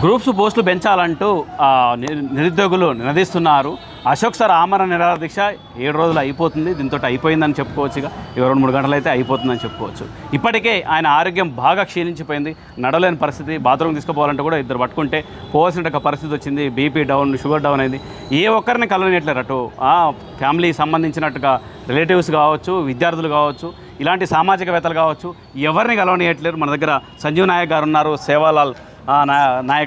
Groups పోస్టులు పెంచాలంటూ నిరుద్యోగులు నినదిస్తున్నారు. Ashok sir ఆమరణ నిరాహార దీక్ష 7 రోజులు అయిపోతుంది. దీంతో అయిపోయిందని చెప్పుకోవచ్చు. ఇక 2-3 గంటలు అయితే అయిపోతుందని చెప్పుకోవచ్చు. ఇప్పటికే ఆయన ఆరోగ్యం బాగా క్షీణించిపోయింది. నడవలేని పరిస్థితి, బాత్రూమ్ తీసుకుపోవాలంటే కూడా ఇద్దరు పట్టుకుంటే పోవాల్సిన పరిస్థితి వచ్చింది. బీపీ డౌన్, షుగర్ డౌన్ అయింది. ఏ ఒక్కరిని కలవనియట్లేరు. అటు ఫ్యామిలీ సంబంధించినట్టుగా రిలేటివ్స్ కావచ్చు, విద్యార్థులు కావచ్చు, ఇలాంటి సామాజికవేత్తలు కావచ్చు, ఎవరిని కలవనియట్లేరు. మన దగ్గర సంజీవ్ నాయక్ గారు ఉన్నారు, సేవాలాల్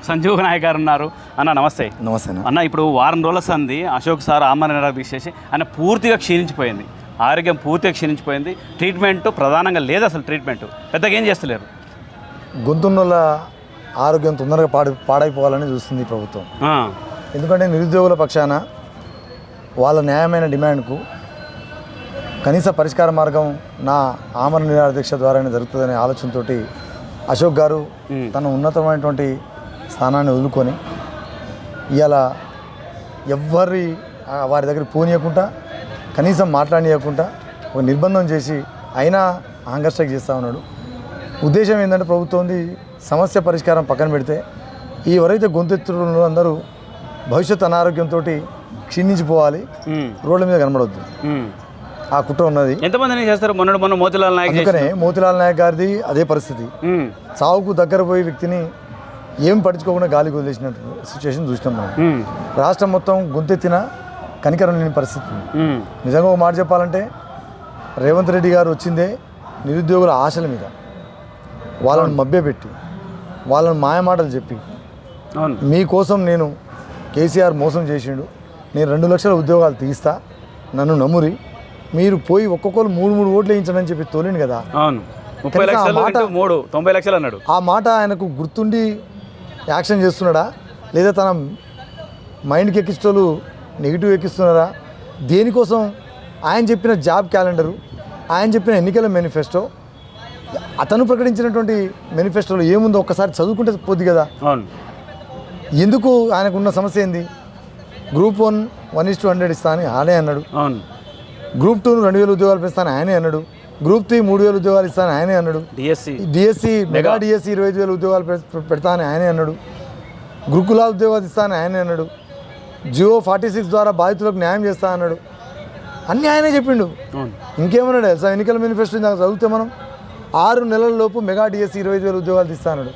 సంజీవ్ నాయక్ గారు ఉన్నారు. అన్న నమస్తే. నమస్తే అన్న. ఇప్పుడు వారం రోజుల సంది అశోక్ సార్ ఆమరణ నిరాహార దీక్ష చేసి ఆయన పూర్తిగా క్షీణించిపోయింది. ఆరోగ్యం పూర్తిగా క్షీణించిపోయింది. ట్రీట్మెంట్ ప్రధానంగా లేదు. అసలు ట్రీట్మెంట్ పెద్దగా ఏం చేస్తలేరు. గొంతున్నోళ్ళ ఆరోగ్యం తొందరగా పాడైపోవాలని చూస్తుంది ఈ ప్రభుత్వం. ఎందుకంటే నిరుద్యోగుల పక్షాన వాళ్ళ న్యాయమైన డిమాండ్కు కనీస పరిష్కార మార్గం నా ఆమరణ నిరాహార దీక్ష ద్వారానే జరుగుతుందనే ఆలోచనతో అశోక్ గారు తన ఉన్నతమైనటువంటి స్థానాన్ని వదులుకొని ఇవాళ వారి దగ్గర పోనీయకుండా, కనీసం మాట్లాడనీయకుండా ఒక నిర్బంధం చేసి అయినా హంగర్ స్ట్రైక్ చేస్తూ ఉన్నాడు. ఉద్దేశం ఏంటంటే ప్రభుత్వంది సమస్య పరిష్కారం పక్కన పెడితే ఎవరైతే గొంతెత్తులు అందరూ భవిష్యత్ అనారోగ్యంతో క్షీణించిపోవాలి, రోడ్ల మీద కనబడవద్దు, ఆ కుట్ర ఉన్నది. ఎంతమంది చేస్తారు? మొన్న మోతిలాల్ నాయక్, అందుకనే మోతిలాల్ నాయక్ గారిది అదే పరిస్థితి. చావుకు దగ్గర పోయే వ్యక్తిని ఏం పట్టించుకోకుండా గాలికి వదిలేసినట్టు సిచ్యువేషన్ చూసినాం మనం. రాష్ట్రం మొత్తం గొంతెత్తిన కనికరం లేని పరిస్థితి. నిజంగా ఒక మాట చెప్పాలంటే రేవంత్ రెడ్డి గారు వచ్చిందే నిరుద్యోగుల ఆశల మీద. వాళ్ళని మభ్యపెట్టి, వాళ్ళని మాయమాటలు చెప్పి, మీకోసం నేను కేసీఆర్ మోసం చేసిండు, నేను 2 లక్షల ఉద్యోగాలు తీస్తా, నన్ను నమ్మురి, మీరు పోయి ఒక్కొక్కరు 3 ఓట్లు వేయించడని చెప్పి తోలిండు కదా. 30 లక్షలు 90 లక్షలు అన్నాడు. ఆ మాట ఆయనకు గుర్తుండి యాక్షన్ చేస్తున్నాడా, లేదా తన మైండ్కి ఎక్కించోళ్ళు నెగిటివ్ ఎక్కిస్తున్నారా? దేనికోసం? ఆయన చెప్పిన జాబ్ క్యాలెండరు, ఆయన చెప్పిన ఎన్నికల మేనిఫెస్టో, అతను ప్రకటించినటువంటి మేనిఫెస్టోలో ఏముందో ఒక్కసారి చదువుకుంటే పోద్ది కదా. ఎందుకు ఆయనకున్న సమస్య ఏంది? గ్రూప్ 1 1:100 ఇస్తా అని ఆయనే అన్నాడు. గ్రూప్ 2 2,000 ఉద్యోగాలు పెంచుతాను ఆయనే అన్నాడు. గ్రూప్ 3 3,000 ఉద్యోగాలు ఇస్తాను ఆయనే అన్నాడు. డిఎస్సి మెగా డిఎస్సి 25,000 ఉద్యోగాలు పెడతానని ఆయనే అన్నాడు. గురుకుల ఉద్యోగాలు ఇస్తానని ఆయనే అన్నాడు. జియో 46 ద్వారా బాధితులకు న్యాయం చేస్తా అన్నాడు. అన్నీ ఆయనే చెప్పిండు. ఇంకేమన్నాడు తెలుసా? ఎన్నికల మేనిఫెస్టో దాకా చదివితే మనం 6 నెలల లోపు మెగా డిఎస్సి 25,000 ఉద్యోగాలు ఇస్తా అన్నాడు.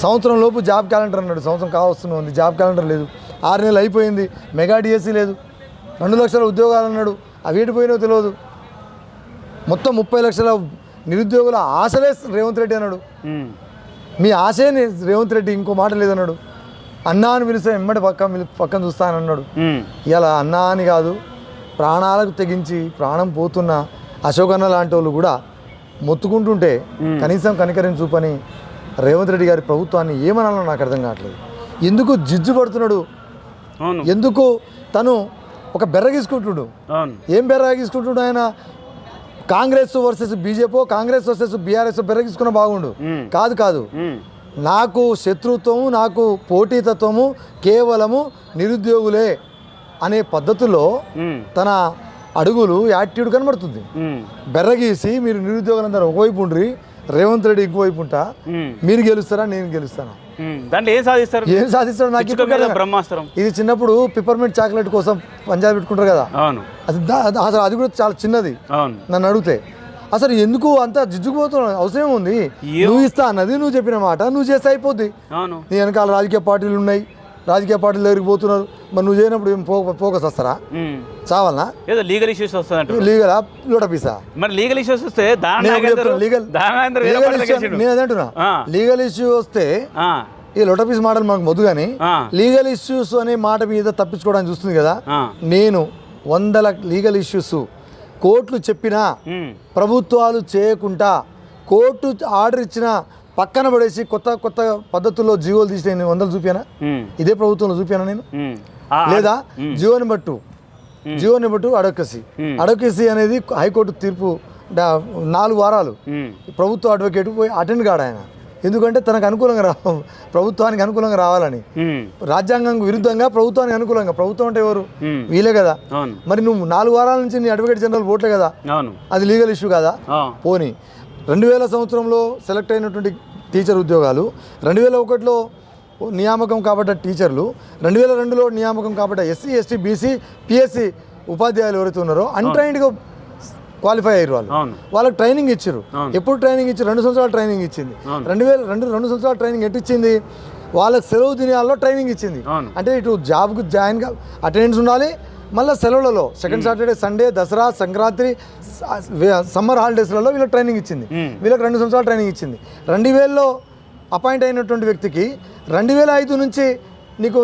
సంవత్సరం లోపు జాబ్ క్యాలెండర్ అన్నాడు. సంవత్సరం కావస్తున్నా ఉంది, జాబ్ క్యాలెండర్ లేదు. 6 నెలలు అయిపోయింది, మెగా డిఎస్సి లేదు. 2 లక్షల ఉద్యోగాలు అన్నాడు, అవి ఏడిపోయినో తెలియదు. మొత్తం 30 లక్షల నిరుద్యోగుల ఆశలే రేవంత్ రెడ్డి అన్నాడు. మీ ఆశే రేవంత్ రెడ్డి, ఇంకో మాట లేదన్నాడు. అన్నా అని పిలిస్తే ఎమ్మడి పక్కన చూస్తానన్నాడు. ఇలా అన్నా అని కాదు, ప్రాణాలకు తెగించి ప్రాణం పోతున్న అశోక్ అన్న లాంటి వాళ్ళు కూడా మొత్తుకుంటుంటే కనీసం కనికరం చూపని రేవంత్ రెడ్డి గారి ప్రభుత్వాన్ని ఏమనాలో నాకు అర్థం కావట్లేదు. ఎందుకు జిజ్జు పడుతున్నాడు? ఎందుకు తను ఒక బెర్రగీసుకుంటుడు? ఏం బెర్రగీసుకుంటుడు ఆయన? Congress versus BJP, Congress versus BRS బెర్రగీసుకున్న బాగుండు. కాదు, నాకు శత్రుత్వము, నాకు పోటీతత్వము కేవలము నిరుద్యోగులే అనే పద్ధతిలో తన అడుగులు, యాటిట్యూడ్ కనబడుతుంది. బెర్రగీసి మీరు నిరుద్యోగులందరూ ఒకవైపు ఉండ్రి, రేవంత్ రెడ్డి ఇంకోవైపు ఉంటా, మీరు గెలుస్తారా నేను గెలుస్తానా? ఏం సాధిస్తారు? నాకు బ్రహ్మాస్త్రం. ఇది చిన్నప్పుడు పిపర్మెంట్ చాక్లెట్ కోసం పంజాబ్ పెట్టుకుంటారు కదా, అసలు అది కూడా చాలా చిన్నది. నన్ను అడిగితే అసలు ఎందుకు అంత జిజ్జుకుపోతున్నావు? అవసరం ఉంది? నువ్వు ఇస్తా అన్నది నువ్వు చెప్పిన మాట నువ్వు చేస్తే అయిపోద్ది. నీ వెనకాల రాజకీయ పార్టీలు ఉన్నాయి, రాజకీయ పార్టీలు దగ్గరికి పోతున్నారు, మరి నువ్వు చేయనప్పుడు ఫోకస్ వస్తారా? చావాలనా? ఏదో లీగల్ ఇష్యూస్ వస్తాయి. లీగలా లోటపీసా? మరి లీగల్ ఇష్యూస్ వస్తే నేను అదంటున్నా, లీగల్ ఇష్యూ వస్తే ఈ లోటపీస్ మాటలు మనకు మొద్దు. కానీ లీగల్ ఇష్యూస్ అనే మాట మీద తప్పించుకోవడానికి చూస్తుంది కదా. నేను 100 లీగల్ ఇష్యూస్ కోర్టులు చెప్పినా ప్రభుత్వాలు చేయకుండా, కోర్టు ఆర్డర్ ఇచ్చినా పక్కన పడేసి కొత్త పద్ధతుల్లో జీవోలు తీసి నేను 100 చూపానా? ఇదే ప్రభుత్వంలో చూపానా నేను? లేదా జియోని బట్టు అడ్వకసీ అనేది హైకోర్టు తీర్పు 4 వారాలు ప్రభుత్వ అడ్వకేట్ పోయి అటెండ్ కాడు ఆయన. ఎందుకంటే తనకు అనుకూలంగా ప్రభుత్వానికి అనుకూలంగా రావాలని, రాజ్యాంగం విరుద్ధంగా ప్రభుత్వానికి అనుకూలంగా. ప్రభుత్వం అంటే ఎవరు? వీలే కదా. మరి నువ్వు 4 వారాల నుంచి నీ అడ్వకేట్ జనరల్ ఓట్లే కదా, అది లీగల్ ఇష్యూ కదా. పోనీ 2000 సంవత్సరంలో సెలెక్ట్ అయినటువంటి టీచర్ ఉద్యోగాలు 2001లో నియామకం కాబట్ట టీచర్లు, 2002లో నియామకం కాబట్ట ఎస్సీ ఎస్టీ బీసీ పిఎస్సి ఉపాధ్యాయులు ఎవరైతే ఉన్నారో అన్ట్రైన్డ్గా క్వాలిఫై అయ్యారు వాళ్ళు. వాళ్ళకి ట్రైనింగ్ ఇచ్చారు. ఎప్పుడు ట్రైనింగ్ ఇచ్చారు? 2 సంవత్సరాలు ట్రైనింగ్ ఇచ్చింది. 2 సంవత్సరాల ట్రైనింగ్ ఎటు ఇచ్చింది? వాళ్ళకి సెలవు దినాల్లో ట్రైనింగ్ ఇచ్చింది. అంటే ఇటు జాబ్కు జాయిన్గా అటెండెన్స్ ఉండాలి, మళ్ళీ సెలవులలో second Saturday Sunday Dasara Sankranti summer హాలిడేస్లలో వీళ్ళకి ట్రైనింగ్ ఇచ్చింది. వీళ్ళకి 2 సంవత్సరాలు ట్రైనింగ్ ఇచ్చింది. 2000లో అపాయింట్ అయినటువంటి వ్యక్తికి 2005 నుంచి నీకు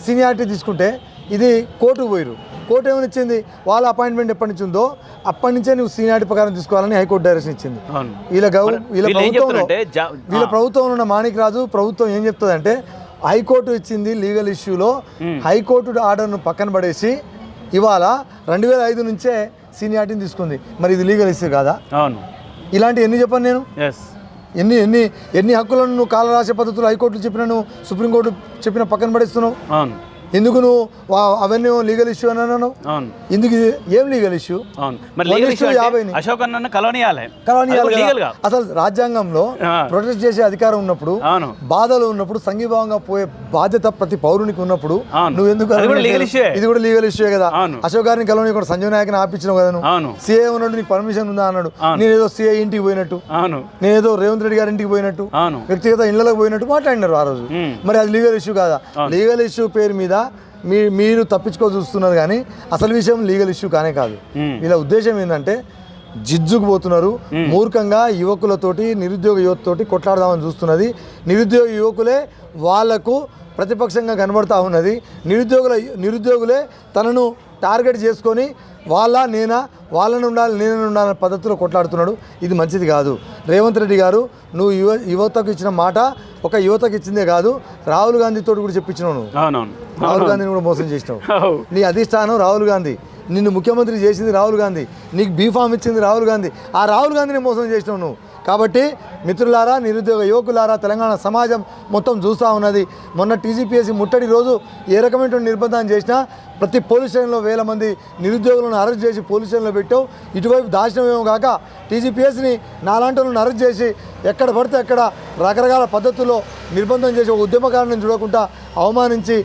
సీనియారిటీ తీసుకుంటే ఇది కోర్టుకు పోయారు. కోర్టు ఏమని ఇచ్చింది? వాళ్ళ అపాయింట్మెంట్ ఎప్పటి నుంచి ఉందో అప్పటి నుంచే నువ్వు సీనియారిటీ ప్రకారం తీసుకోవాలని హైకోర్టు డైరెక్షన్ ఇచ్చింది. వీళ్ళ ప్రభుత్వంలో ఉన్న మాణిక్ రాజు ప్రభుత్వం ఏం చెప్తుందంటే హైకోర్టు ఇచ్చింది లీగల్ ఇష్యూలో హైకోర్టు ఆర్డర్ను పక్కన పడేసి ఇవాళ 2005 నుంచే సీనియారిటీని తీసుకుంది. మరి ఇది లీగల్ ఇష్యూ కాదా? ఇలాంటి ఎన్ని చెప్పాను నేను? ఎన్ని ఎన్ని ఎన్ని హక్కులను నువ్వు కాల రాసే పద్ధతులు హైకోర్టులు చెప్పిన నువ్వు సుప్రీంకోర్టు చెప్పిన పక్కన పడేస్తున్నావు. ఎందుకు నువ్వు అవన్నీ లీగల్ ఇష్యూ అని అన్నాను? ఎందుకు ఏం లీగల్ ఇష్యూ? అసలు రాజ్యాంగంలో ప్రొటెస్ట్ చేసే అధికారం ఉన్నప్పుడు, బాధలు ఉన్నప్పుడు, సంఘీభావంగా పోయే బాధ్యత ప్రతి పౌరునికి ఉన్నప్పుడు నువ్వు ఎందుకు? ఇది కూడా లీగల్ ఇష్యూ కదా. అశోక్ గారిని కలవని కూడా సంజయ్ నాయక్ ఆపించినావు కదా నువ్వు. సీఏ ఉన్నాడు, నీకు పర్మిషన్ ఉందా అన్నాడు. నేనేదో సీఏ ఇంటికి పోయినట్టు, నేనేదో రేవంత్ రెడ్డి గారి ఇంటికి పోయినట్టు, వ్యక్తిగత ఇళ్లకు పోయినట్టు మాట్లాడినారు ఆ రోజు. మరి అది లీగల్ ఇష్యూ కాదా? లీగల్ ఇష్యూ పేరు మీద మీరు తప్పించుకో చూస్తున్నారు కానీ అసలు విషయం లీగల్ ఇష్యూ కానే కాదు. వీళ్ళ ఉద్దేశం ఏంటంటే జిజ్జుకు పోతున్నారు. మూర్ఖంగా యువకులతోటి నిరుద్యోగ యువతతోటి కొట్లాడదామని చూస్తున్నది. నిరుద్యోగ యువకులే వాళ్లకు ప్రతిపక్షంగా కనబడతా ఉన్నది. నిరుద్యోగులే తనను టార్గెట్ చేసుకొని వాళ్ళని ఉండాలి నేనని ఉండాలనే పద్ధతిలో కొట్లాడుతున్నాడు. ఇది మంచిది కాదు. రేవంత్ రెడ్డి గారు, నువ్వు యువతకు ఇచ్చిన మాట ఒక యువతకు ఇచ్చిందే కాదు, రాహుల్ గాంధీతో కూడా చెప్పించినావు. నువ్వు రాహుల్ గాంధీని కూడా మోసం చేసినావు. నీ అధిష్టానం రాహుల్ గాంధీ, నిన్ను ముఖ్యమంత్రి చేసింది రాహుల్ గాంధీ, నీకు బీఫామ్ ఇచ్చింది రాహుల్ గాంధీ. ఆ రాహుల్ గాంధీని మోసం చేసినావు నువ్వు. కాబట్టి మిత్రులారా, నిరుద్యోగ యువకులారా, తెలంగాణ సమాజం మొత్తం చూస్తూ ఉన్నది. మొన్న టీజీపీఎస్సీ ముట్టడి రోజు ఏ రకమైన నిర్బంధం చేసినా ప్రతి పోలీస్ స్టేషన్లో 1000 మంది నిరుద్యోగులను అరెస్ట్ చేసి పోలీస్ స్టేషన్లో పెట్టావు. ఇటువైపు దాచినమేమో కాక టీజీపీఎస్సీని నాలాంటి వాళ్ళని అరెస్ట్ చేసి ఎక్కడ పడితే అక్కడ రకరకాల పద్ధతుల్లో నిర్బంధం చేసి ఒక ఉద్యమకారులను చూడకుండా అవమానించి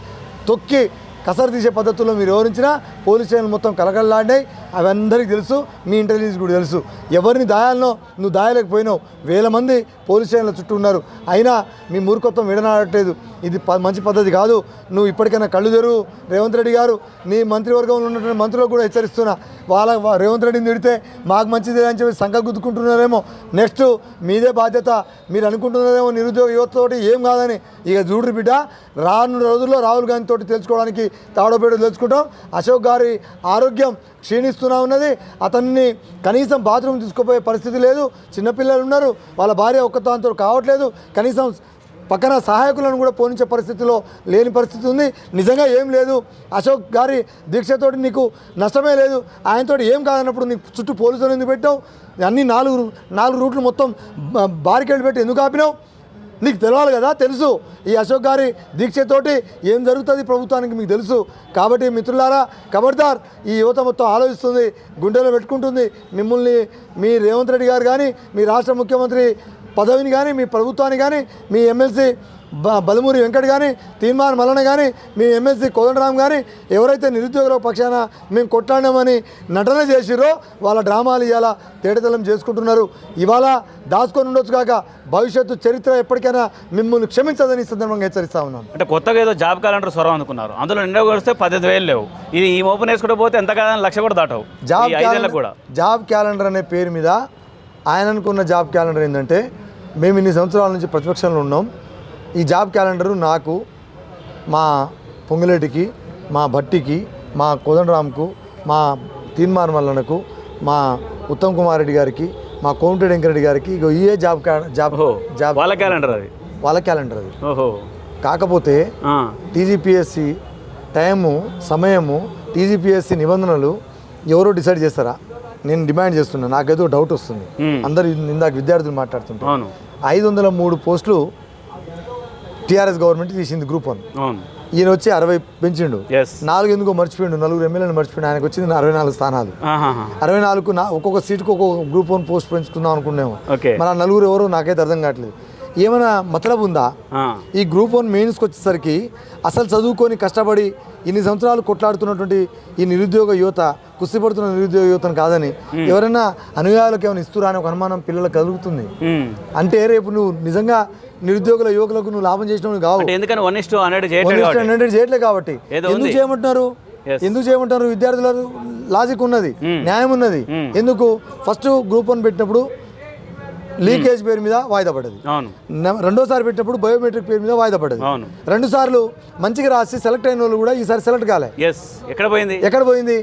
తొక్కి కసరు తీసే పద్ధతుల్లో మీరు వివరించినా పోలీస్ స్టేషన్లు మొత్తం కలకలలాడినాయి. అవి అందరికీ తెలుసు, మీ ఇంటెలిజెన్స్ కూడా తెలుసు. ఎవరిని దాయాలనో నువ్వు దాయలేకపోయినావు. 1000 మంది పోలీస్ స్టేషన్ల చుట్టూ ఉన్నారు. అయినా మీ మూర్ఖత్వం విడనాడట్లేదు. ఇది మంచి పద్ధతి కాదు. నువ్వు ఇప్పటికైనా కళ్ళు తెరువు. రేవంత్ రెడ్డి గారు, నీ మంత్రివర్గంలో ఉన్నటువంటి మంత్రులకు కూడా హెచ్చరిస్తున్నా, రేవంత్ రెడ్డిని తిడితే మాకు మంచిది అని చెప్పి సంఖ గుద్దుకుంటున్నారేమో. నెక్స్ట్ మీదే బాధ్యత. మీరు అనుకుంటున్నారేమో నిరుద్యోగ యువతతోటి ఏం కాదని. ఇక చూడ్రి బిడ్డ, రానున్న రోజుల్లో రాహుల్ గాంధీ తోటి తెలుసుకోవడానికి తాడోపేడు తెలుసుకుంటాం. అశోక్ గారి ఆరోగ్యం క్షీణిస్తూనే ఉన్నది. అతన్ని కనీసం బాత్రూమ్ తీసుకుపోయే పరిస్థితి లేదు. చిన్నపిల్లలు ఉన్నారు, వాళ్ళ భార్య ఒక్కదాంతో కావట్లేదు. కనీసం పక్కన సహాయకులను కూడా పోనించే పరిస్థితిలో లేని పరిస్థితి ఉంది. నిజంగా ఏం లేదు. అశోక్ గారి దీక్షతోటి నీకు నష్టమే లేదు. ఆయనతోటి ఏం కాదన్నప్పుడు నీకు చుట్టూ పోలీసులు ఎందుకు పెట్టావు? అన్ని 4 రూట్లు మొత్తం బారికేడ్లు పెట్టి ఎందుకు ఆపినావు? నీకు తెలవాలి కదా. తెలుసు ఈ అశోక్ గారి దీక్షతోటి ఏం జరుగుతుంది ప్రభుత్వానికి మీకు తెలుసు. కాబట్టి మిత్రులారా, ఖబర్దార్. ఈ యువత మొత్తం ఆలోచిస్తుంది, గుండెలో పెట్టుకుంటుంది. మిమ్మల్ని మీ రేవంత్ రెడ్డి గారు కానీ, మీ రాష్ట్ర ముఖ్యమంత్రి పదవిని కానీ, మీ ప్రభుత్వాన్ని కానీ, మీ ఎమ్మెల్సీ బలమూరి వెంకట్ కానీ, తీర్మాన్ మల్లన్న కానీ, మీ ఎమ్మెల్సీ కోదండరామ్ కానీ ఎవరైతే నిరుద్యోగుల పక్షాన మేము కొట్లాడినామని నటన చేసిరో వాళ్ళ డ్రామాలు ఇవాళ తేటతెల్లం చేసుకుంటున్నారు. ఇవాళ దాచుకొని ఉండొచ్చు కాక భవిష్యత్తు చరిత్ర ఎప్పటికైనా మిమ్మల్ని క్షమించదని సందర్భంగా హెచ్చరిస్తా ఉన్నాను. అంటే కొత్తగా ఏదో జాబ్ క్యాలెండర్ స్వరం అనుకున్నారు. అందులో నిండా కొడితే 18,000 లేవు. ఇది ఈ ఓపెన్ వేసుకుంటే పోతే ఎంత కాదని 1,00,000 కూడా దాటవు. జాబ్ క్యాలెండర్ అనే పేరు మీద ఆయన అనుకున్న జాబ్ క్యాలెండర్ ఏంటంటే, మేము ఇన్ని సంవత్సరాల నుంచి ప్రతిపక్షంలో ఉన్నాం. ఈ జాబ్ క్యాలెండరు నాకు, మా పొంగులేటికి, మా భట్టికి, మా కోదండరామ్కు, మా తీన్మార్ మల్లన్నకు, మా ఉత్తమ్ కుమార్ రెడ్డి గారికి, మా కోమటిరెడ్డి వెంకరెడ్డి గారికి ఇయే జాబ్ వాళ్ళ క్యాలెండర్ అది. వాళ్ళ క్యాలెండర్ అది. కాకపోతే టీజీపీఎస్సీ టైము, సమయము, టీజీపీఎస్సీ నిబంధనలు ఎవరో డిసైడ్ చేస్తారా? నేను డిమాండ్ చేస్తున్నా. నాకేదో డౌట్ వస్తుంది. అందరు ఇందాక విద్యార్థులు మాట్లాడుతుంటారు. 503 పోస్టులు టీఆర్ఎస్ గవర్నమెంట్ తీసింది గ్రూప్ 1. ఈయన వచ్చి 60 పెంచిండు. 4 ఎందుకో మర్చిపోయిండు, 4 ఎమ్మెల్యేలు మర్చిపోయిండు. ఆయనకు వచ్చింది 64 స్థానాలు. 64కు ఒక్కొక్క సీటుకు ఒక్కొక్క గ్రూప్ 1 పోస్ట్ పెంచుకుందాం అనుకున్నాము. మరి ఆ 4 ఎవరో నాకైతే అర్థం కావట్లేదు. ఏమైనా మతలబు ఉందా? ఈ గ్రూప్ 1 మెయిన్స్కి వచ్చేసరికి అసలు చదువుకొని కష్టపడి ఇన్ని సంవత్సరాలు కొట్లాడుతున్నటువంటి ఈ నిరుద్యోగ యువత, కుస్తీపడుతున్న నిరుద్యోగ యువతను కాదని ఎవరైనా అనుయాయులకు ఏమైనా ఇస్తురా అని ఒక అనుమానం పిల్లలకు కలుగుతుంది. అంటే రేపు నువ్వు నిజంగా నిరుద్యోగుల యువకులకు నువ్వు లాభం చేసినవి కావు. ఎందుకని 1:100 చేయట్లేదు కాబట్టి ఎందుకు చేయమంటున్నారు? ఎందుకు చేయమంటారు? విద్యార్థుల లాజిక్ ఉన్నది, న్యాయం ఉన్నది. ఎందుకు ఫస్ట్ గ్రూప్ 1 పెట్టినప్పుడు లీకేజ్ పేరు మీద వాయిదా పడ్డది, రెండోసారి పెట్టినప్పుడు బయోమెట్రిక్ పేరు మీద వాయిదా పడ్డది, 2 సార్లు మంచిగా రాసి సెలెక్ట్ అయిన వాళ్ళు కూడా ఈసారి సెలెక్ట్ కాలే. ఎక్కడ పోయింది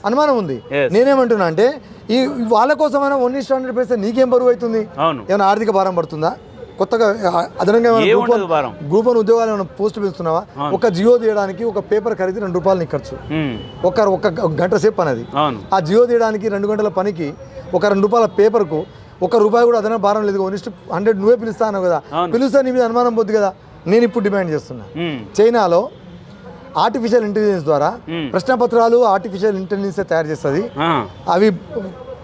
అనుమానం ఉంది. నేనేమంటున్నా అంటే ఈ వాళ్ళ కోసమైనా 1:100 నీకేం బరువు అవుతుంది? ఏమైనా ఆర్థిక భారం పడుతుందా? కొత్తగా అదనంగా గ్రూప్ 1 ఉద్యోగాలు ఏమైనా పోస్ట్ పెంచుతున్నావా? ఒక జియో తీయడానికి ఒక పేపర్ ఖరీదు 2 రూపాయలు నీకు ఖర్చు, ఒక గంట సేపు పని అది. ఆ జియో తీయడానికి 2 గంటల పనికి ఒక 2 రూపాయల పేపర్కు ₹1 కూడా అదన భారం లేదు. 1:100 నువ్వే పిలుస్తాను కదా, పిలుస్తా నీ మీద అనుమానం పోద్ది కదా. నేను ఇప్పుడు డిమాండ్ చేస్తున్నా, చైనాలో ఆర్టిఫిషియల్ ఇంటెలిజెన్స్ ద్వారా ప్రశ్నపత్రాలు ఆర్టిఫిషియల్ ఇంటెలిజెన్స్ తయారు చేస్తుంది. అవి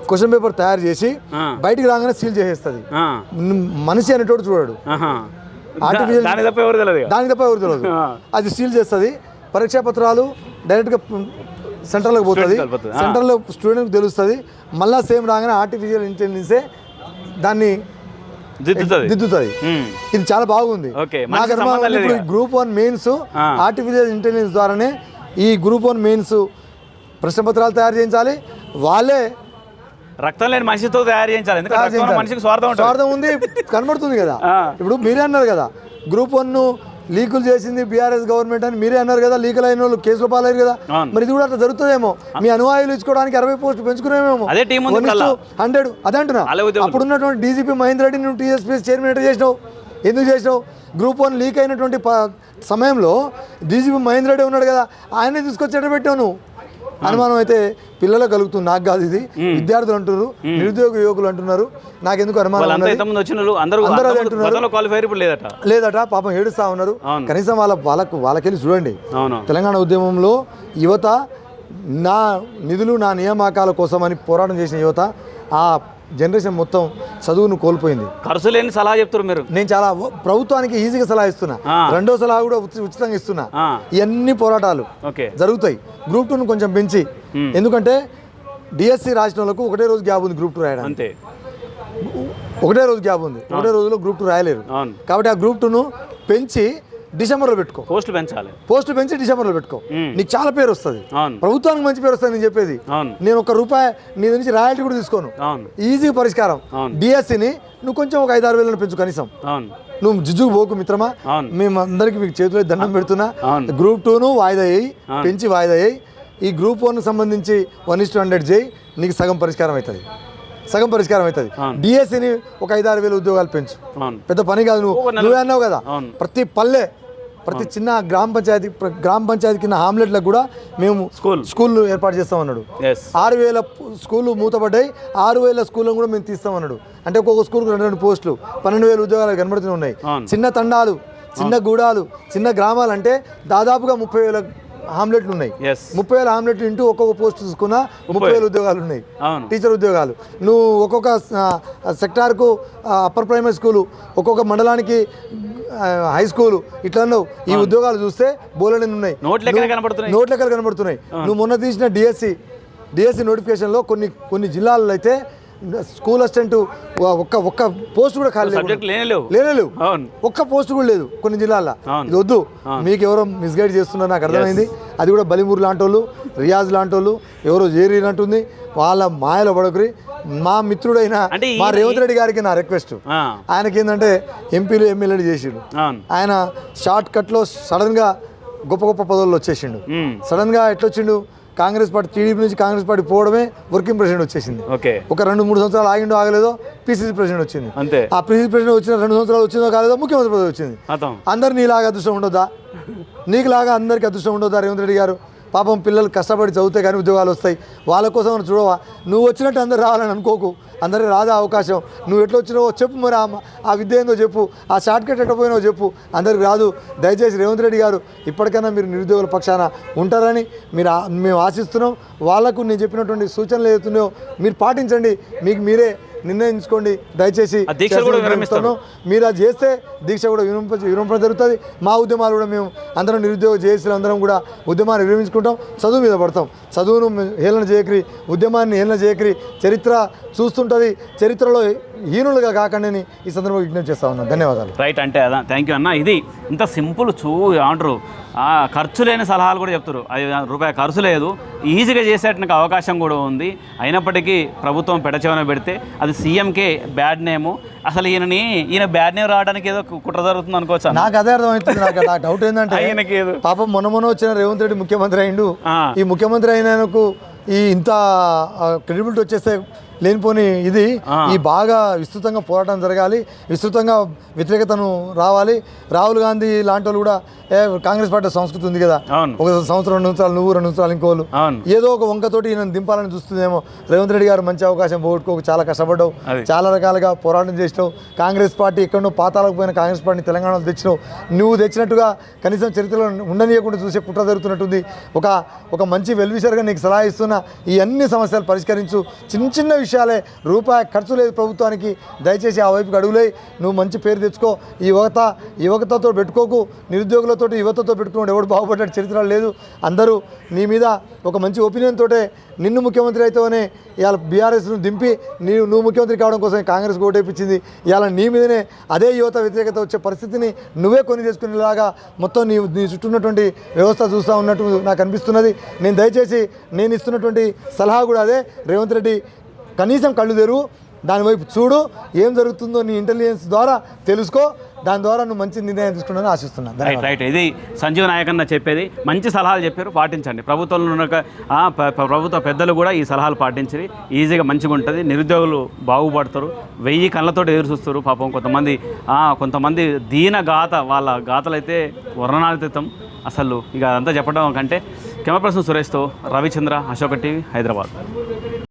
క్వశ్చన్ పేపర్ తయారు చేసి బయటికి రాగానే సీల్ చేసేస్తుంది. మనిషి అనేటోడు చూడాడు, ఆర్టిఫిషియల్ దానికి తప్ప ఎవరు తెలియదు. అది సీల్ చేస్తుంది. పరీక్షా పత్రాలు డైరెక్ట్గా సెంటర్లోకి పోతుంది, సెంటర్లో స్టూడెంట్కి తెలుస్తుంది. మళ్ళీ సేమ్ రాగానే ఆర్టిఫిషియల్ ఇంటెలిజెన్సే దాన్ని దిద్దుతుంది. ఇది చాలా బాగుంది. నాకు అనుమానం ఇప్పుడు గ్రూప్ 1 మెయిన్స్ ఆర్టిఫిషియల్ ఇంటెలిజెన్స్ ద్వారానే ఈ గ్రూప్ 1 మెయిన్స్ ప్రశ్నపత్రాలు తయారు చేయించాలి. వాళ్ళే రక్తం లేని మనిషితో తయారు చేయించాలి. మనిషికి స్వార్థం ఉంది కనబడుతుంది కదా. ఇప్పుడు మీరే అన్నారు కదా గ్రూప్ 1 లీకులు చేసింది బీఆర్ఎస్ గవర్నమెంట్ అని, మీరే అన్నారు కదా. లీకులు అయిన వాళ్ళు కేసులు పాలయ్యారు కదా. మరి ఇది కూడా అట్లా జరుగుతుందేమో. మీ అనుయాయులు ఇచ్చుకోవడానికి 60 పోస్టులు పెంచుకునేమో 1:100. అదే అంటున్నా. అప్పుడు ఉన్నటువంటి డీజీపీ మహేందర్ రెడ్డి నువ్వు టీఎస్పీఎస్ చైర్మన్ ఎట్లా చేసినావు? ఎందుకు చేసినావు? గ్రూప్ 1 లీక్ అయినటువంటి సమయంలో డీజీపీ మహేందర్ రెడ్డి ఉన్నాడు కదా, ఆయనే తీసుకొచ్చి ఎట్లా పెట్టావు నువ్వు? అనుమానం అయితే పిల్లలకు కలుగుతుంది, నాకు కాదు. ఇది విద్యార్థులు అంటున్నారు, నిరుద్యోగ యువకులు అంటున్నారు. నాకెందుకు అనుమానం లేదట. పాపం ఏడుస్తా ఉన్నారు. కనీసం వాళ్ళకెళ్ళి చూడండి. తెలంగాణ ఉద్యమంలో యువత నా నిధులు నా నియామకాల కోసం అని పోరాటం చేసిన యువత ఆ జనరేషన్ మొత్తం చదువును కోల్పోయింది. ఖర్చు లేని సలహా చెప్తారు మీరు. నేను చాలా ప్రభుత్వానికి ఈజీగా సలహా ఇస్తున్నా, రెండో సలహా కూడా ఉచితంగా ఇస్తున్నా. ఇవన్నీ పోరాటాలు జరుగుతాయి. గ్రూప్ 2ను కొంచెం పెంచి, ఎందుకంటే డిఎస్సి రాసిన వాళ్ళకు ఒకటే రోజు గ్యాప్ ఉంది గ్రూప్ 2 రాయడానికి. ఒకటే రోజు గ్యాప్ ఉంది, ఒకటే రోజులో గ్రూప్ 2 రాయలేరు. కాబట్టి ఆ గ్రూప్ 2ను పెంచి డిసెంబర్లో పెట్టుకో. పోస్టులు పెంచి డిసెంబర్లో పెట్టుకో. నీకు చాలా పేరు వస్తుంది, ప్రభుత్వానికి మంచి పేరు వస్తుంది. నేను చెప్పేది, నేను ₹1 నీ నుంచి రాయల్టీ కూడా తీసుకోను. ఈజీ పరిష్కారం. డిఎస్సిని నువ్వు కొంచెం ఒక 5-6 వేలను పెంచు కనీసం. నువ్వు జిజ్జుకు పోకు మిత్రమా, మేము అందరికి మీకు చేతిలో దండం పెడుతున్నా. గ్రూప్ 2ను వాయిదా అయ్యి పెంచి వాయిదా అయ్యి ఈ గ్రూప్ 1కు సంబంధించి 1:100 చేయి. నీకు సగం పరిష్కారం అవుతుంది. డిఎస్సిని ఒక 5-6 వేల ఉద్యోగాలు పెంచు. పెద్ద పని కాదు. నువ్వే అన్నావు కదా, ప్రతి పల్లె ప్రతి చిన్న గ్రామ పంచాయతీ కింద హామ్లెట్లకు కూడా మేము స్కూళ్ళు ఏర్పాటు చేస్తామన్నాడు. 6,000 స్కూళ్ళు మూతపడ్డాయి. 6,000 స్కూళ్ళను కూడా మేము తీస్తామన్నాడు. అంటే ఒక్కొక్క స్కూల్కి 2 పోస్టులు, 12,000 ఉద్యోగాలు కనబడుతూనే ఉన్నాయి. చిన్న తండాలు, చిన్న గూడాలు, చిన్న గ్రామాలు అంటే దాదాపుగా 30,000 హామ్లెట్లు ఉన్నాయి. 30,000 హామ్లెట్లు ఇంటూ ఒక్కొక్క పోస్ట్ చూసుకున్నా 30,000 ఉద్యోగాలు ఉన్నాయి, టీచర్ ఉద్యోగాలు. నువ్వు ఒక్కొక్క సెక్టార్కు అప్పర్ ప్రైమరీ స్కూలు, ఒక్కొక్క మండలానికి హై స్కూలు, ఇట్లా ఉన్నావు. ఈ ఉద్యోగాలు చూస్తే బోలెడన్ని ఉన్నాయి, నోట్ లెక్కలు కనబడుతున్నాయి. నువ్వు మొన్న తీసిన డిఎస్సి నోటిఫికేషన్లో కొన్ని జిల్లాల్లో అయితే స్కూల్ అసిస్టెంట్ ఒక్క పోస్ట్ కూడా ఖాళీ లేవు. ఒక్క పోస్ట్ కూడా లేదు కొన్ని జిల్లాల్లో. ఇది వద్దు, మీకు ఎవరో మిస్గైడ్ చేస్తున్నారు నాకు అర్థమైంది. అది కూడా బలిమూరు లాంటి వాళ్ళు, రియాజ్ లాంటి వాళ్ళు ఎవరో చేరినట్టుంది. వాళ్ళ మాయలో పడకురి. మా మిత్రుడైన మా రేవంత్ రెడ్డి గారికి నా రిక్వెస్ట్, ఆయనకి ఏంటంటే ఎంపీలు ఎమ్మెల్యేలు చేసిండు. ఆయన షార్ట్ కట్లో సడన్గా గొప్ప పదవుల్లో వచ్చేసిండు. సడన్గా ఎట్లొచ్చిండు? కాంగ్రెస్ పార్టీ, టీడీపీ నుంచి కాంగ్రెస్ పార్టీ పోవడమే వర్కింగ్ ప్రెసిడెంట్ వచ్చేసింది. ఒక 2-3 సంవత్సరాలు ఆగలేదో పిసిసి ప్రెసిడెంట్ వచ్చింది. ఆ పిసిసి ప్రెసిడెంట్ వచ్చిన 2 సంవత్సరాలు వచ్చిందో కాలేదో ముఖ్యమంత్రి పదవి వచ్చింది. అందరు నీలాగా అదృష్టం ఉండొద్దా? నీకులాగా అందరికీ అదృష్టం ఉండొద్దా? రేవంత్ రెడ్డి గారు పాపం పిల్లలు కష్టపడి చదివితే కానీ ఉద్యోగాలు వస్తాయి. వాళ్ళ కోసం చూడవా? నువ్వు వచ్చినట్టు అందరు రావాలని అనుకోకు. అందరికీ రాదా అవకాశం? నువ్వు ఎట్లా వచ్చినావో చెప్పు, మరి ఆ విద్య ఏందో చెప్పు, ఆ షార్ట్ కట్ ఎట్లా పోయినావో చెప్పు. అందరికి రాదు. దయచేసి రేవంత్ రెడ్డి గారు ఇప్పటికైనా మీరు నిరుద్యోగుల పక్షాన ఉంటారని మేము ఆశిస్తున్నాం. వాళ్లకు నేను చెప్పినటువంటి సూచనలు ఏదైతున్నాయో మీరు పాటించండి. మీకు మీరే నిర్ణయించుకోండి దయచేసి. ఆ దీక్ష కూడా విరమిస్తాను. మీరు అది చేస్తే దీక్ష కూడా విరమింపడం జరుగుతుంది. మా ఉద్యమాలు కూడా మేము అందరం నిరుద్యోగ జేఏసీలు అందరం కూడా ఉద్యమాన్ని విరమించుకుంటాం. చదువు మీద పడతాం. చదువును హేళన చేయకరి, ఉద్యమాన్ని హేళన చేయకరి. చరిత్ర చూస్తుంటుంది. చరిత్రలో హీనులుగా కాకండి ఈ సందర్భంగా విజ్ఞప్తి చేస్తా ఉన్నాను. ధన్యవాదాలు. రైట్, అంటే అదా, థ్యాంక్ యూ అన్న. ఇది ఇంత సింపుల్ ఏమంటారు, ఖర్చు లేని సలహాలు కూడా చెప్తారు. అది రూపాయి ఖర్చు లేదు, ఈజీగా చేసేటానికి అవకాశం కూడా ఉంది. అయినప్పటికీ ప్రభుత్వం పెడచెవన పెడితే అది సీఎంకే బ్యాడ్ నేము. అసలు ఈయన బ్యాడ్ నేమ్ రావడానికి ఏదో కుట్ర జరుగుతుంది అనుకోవచ్చు. నాకు అదే అర్థమవుతుంది. నాకు డౌట్ ఏంటంటే పాపం మొన్న వచ్చిన రేవంత్ రెడ్డి ముఖ్యమంత్రి అయిండు. ఈ ముఖ్యమంత్రి అయినందుకు ఈ ఇంత క్రెడిబిలిటీ వచ్చేస్తే లేనిపోని ఇది ఈ బాగా విస్తృతంగా పోరాటం జరగాలి, విస్తృతంగా వ్యతిరేకతను రావాలి. రాహుల్ గాంధీ లాంటి వాళ్ళు కూడా కాంగ్రెస్ పార్టీ సంస్కృతి ఉంది కదా, ఒక సంవత్సరం 2 సంవత్సరాలు నువ్వు 2 సంవత్సరాలు ఇంకోళ్ళు ఏదో ఒక వంకతోటి ఈయన దింపాలని చూస్తుందేమో. రేవంత్ రెడ్డి గారు మంచి అవకాశం పోగొట్టుకోక చాలా కష్టపడ్డావు, చాలా రకాలుగా పోరాటం చేసినావు. కాంగ్రెస్ పార్టీ ఎక్కడో పాతాలకు పోయిన కాంగ్రెస్ పార్టీని తెలంగాణలో తెచ్చినావు. నువ్వు తెచ్చినట్టుగా కనీసం చరిత్రలో ఉండనీయకుండా చూసే కుట్ర జరుగుతున్నట్టుంది. ఒక మంచి వెల్విషర్గా నీకు సలహా ఇస్తున్నా, ఈ అన్ని సమస్యలు పరిష్కరించు. చిన్న విషయాలే, రూపాయి ఖర్చు లేదు ప్రభుత్వానికి. దయచేసి ఆ వైపుకి అడుగులే. నువ్వు మంచి పేరు తెచ్చుకో. ఈ యువతతో పెట్టుకోకు, నిరుద్యోగులతో యువతతో పెట్టుకున్నాడు ఎవడు బాగుపడ్డాడు చరిత్ర లేదు. అందరూ నీ మీద ఒక మంచి ఒపీనియన్ తోటే నిన్ను ముఖ్యమంత్రి అయితేనే ఇవాళ బీఆర్ఎస్ను దింపి నువ్వు ముఖ్యమంత్రి కావడం కోసం కాంగ్రెస్ ఓటేపించింది. ఇవాళ నీ మీదనే అదే యువత వ్యతిరేకత వచ్చే పరిస్థితిని నువ్వే కొని చేసుకునేలాగా మొత్తం నీ చుట్టూ ఉన్నటువంటి వ్యవస్థ చూస్తూ ఉన్నట్టు నాకు అనిపిస్తున్నది. దయచేసి నేను ఇస్తున్నటువంటి సలహా కూడా అదే. రేవంత్ రెడ్డి కనీసం కళ్ళు తెరువు, దానివైపు చూడు, ఏం జరుగుతుందో నీ ఇంటెలిజెన్స్ ద్వారా తెలుసుకో. దాని ద్వారా నువ్వు మంచి నిర్ణయం తీసుకున్నాను ఆశిస్తున్నాను. రైట్, ఇది సంజీవ్ నాయక్ అన్న చెప్పేది. మంచి సలహాలు చెప్పారు, పాటించండి. ప్రభుత్వంలో ఉన్న ప్రభుత్వ పెద్దలు కూడా ఈ సలహాలు పాటించి ఈజీగా మంచిగా ఉంటుంది. నిరుద్యోగులు బాగుపడతారు. 1000 కళ్ళతో ఎదురు చూస్తారు. పాపం కొంతమంది వాళ్ళ గాథలు అయితే వర్ణనాతీతం. అసలు ఇక అదంతా చెప్పడం కంటే కెమెరా పర్సన్ సురేష్తో రవిచంద్ర, అశోక టీవీ, హైదరాబాద్.